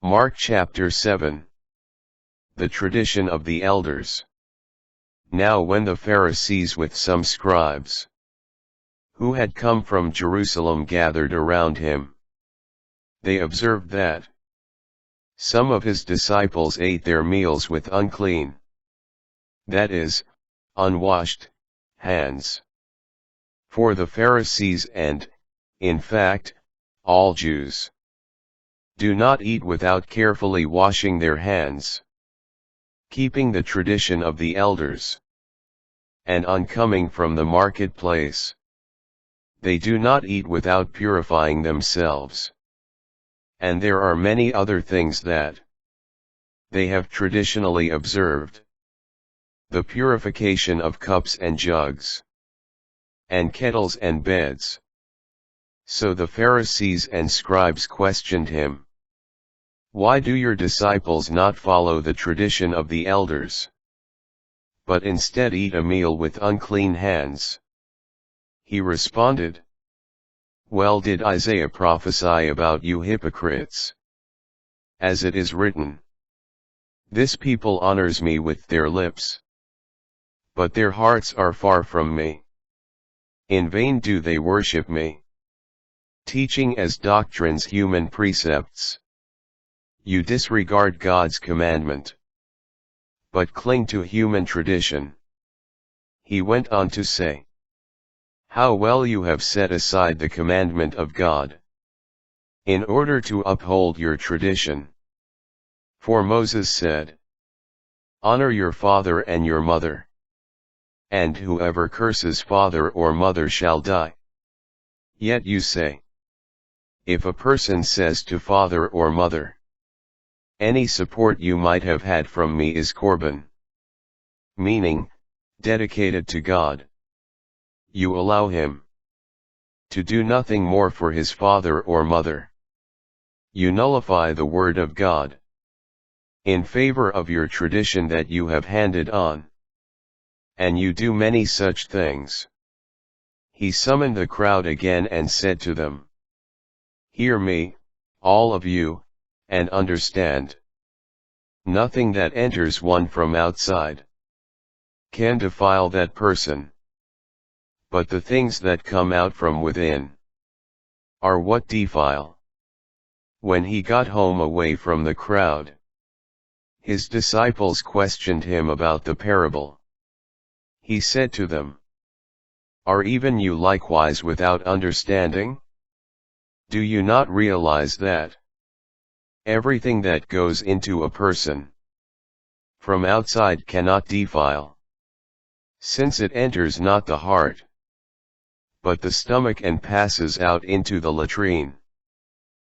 Mark chapter 7. The tradition of the elders. Now when the Pharisees with some scribes, who had come from Jerusalem, gathered around him, they observed that some of his disciples ate their meals with unclean, that is, unwashed, hands. For the Pharisees and, in fact, all Jews, do not eat without carefully washing their hands, keeping the tradition of the elders. And on coming from the marketplace, they do not eat without purifying themselves. And there are many other things that they have traditionally observed: the purification of cups and jugs, and kettles and beds. So the Pharisees and scribes questioned him, "Why do your disciples not follow the tradition of the elders, but instead eat a meal with unclean hands?" He responded, "Well did Isaiah prophesy about you hypocrites. As it is written, 'This people honors me with their lips, but their hearts are far from me. In vain do they worship me, teaching as doctrines human precepts. You disregard God's commandment, but cling to human tradition.'" He went on to say, "How well you have set aside the commandment of God, in order to uphold your tradition. For Moses said, 'Honor your father and your mother,' and whoever curses father or mother shall die. Yet you say, if a person says to father or mother, 'Any support you might have had from me is Korban,' meaning, dedicated to God, you allow him to do nothing more for his father or mother. You nullify the word of God in favor of your tradition that you have handed on. And you do many such things." He summoned the crowd again and said to them, "Hear me, all of you, and understand. Nothing that enters one from outside can defile that person, but the things that come out from within are what defile." When he got home away from the crowd, his disciples questioned him about the parable. He said to them, "Are even you likewise without understanding? Do you not realize that everything that goes into a person from outside cannot defile, since it enters not the heart, but the stomach and passes out into the latrine?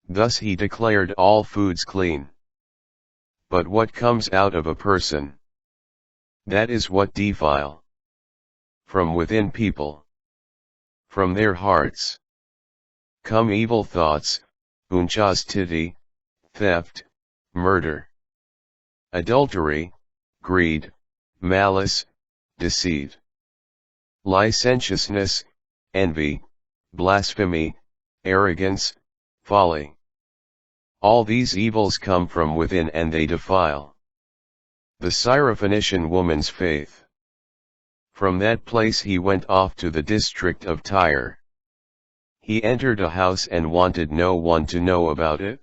Thus he declared all foods clean. But what comes out of a person, that is what defile. From within people, from their hearts, come evil thoughts, unchastity, theft, murder, adultery, greed, malice, deceit, licentiousness, envy, blasphemy, arrogance, folly. All these evils come from within and they defile the Syrophoenician woman's faith." From that place he went off to the district of Tyre. He entered a house and wanted no one to know about it,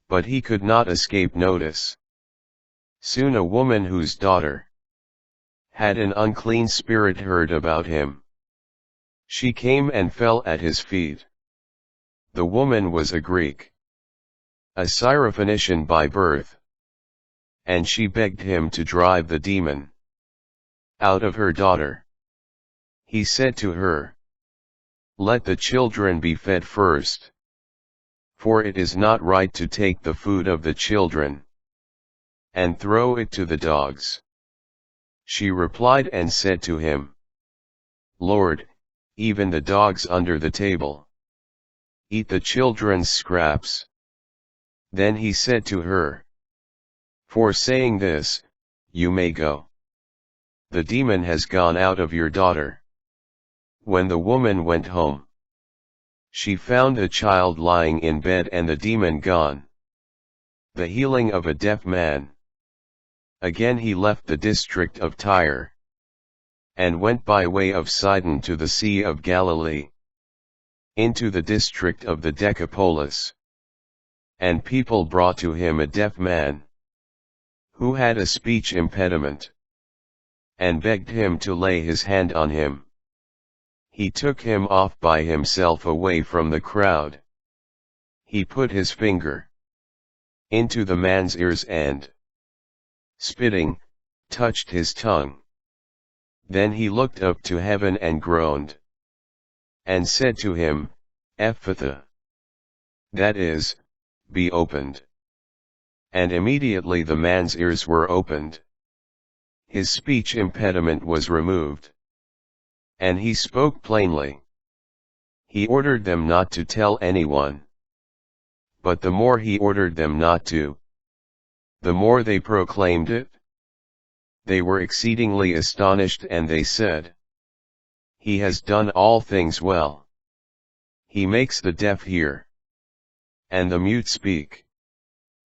but he could not escape notice. Soon a woman whose daughter had an unclean spirit heard about him. She came and fell at his feet. The woman was a Greek, a Syrophoenician by birth, and she begged him to drive the demon out of her daughter. He said to her, "Let the children be fed first, for it is not right to take the food of the children and throw it to the dogs." She replied and said to him, "Lord, even the dogs under the table eat the children's scraps." Then he said to her, "For saying this, you may go. The demon has gone out of your daughter." When the woman went home, she found the child lying in bed and the demon gone. The healing of a deaf man. Again he left the district of Tyre, and went by way of Sidon to the Sea of Galilee, into the district of the Decapolis. And people brought to him a deaf man, who had a speech impediment, and begged him to lay his hand on him. He took him off by himself away from the crowd. He put his finger into the man's ears and, spitting, touched his tongue. Then he looked up to heaven and groaned, and said to him, Ephphatha, that is, be opened. And immediately the man's ears were opened. His speech impediment was removed, and he spoke plainly. He ordered them not to tell anyone. But the more he ordered them not to, the more they proclaimed it. They were exceedingly astonished, and they said, He has done all things well. He makes the deaf hear, and the mute speak.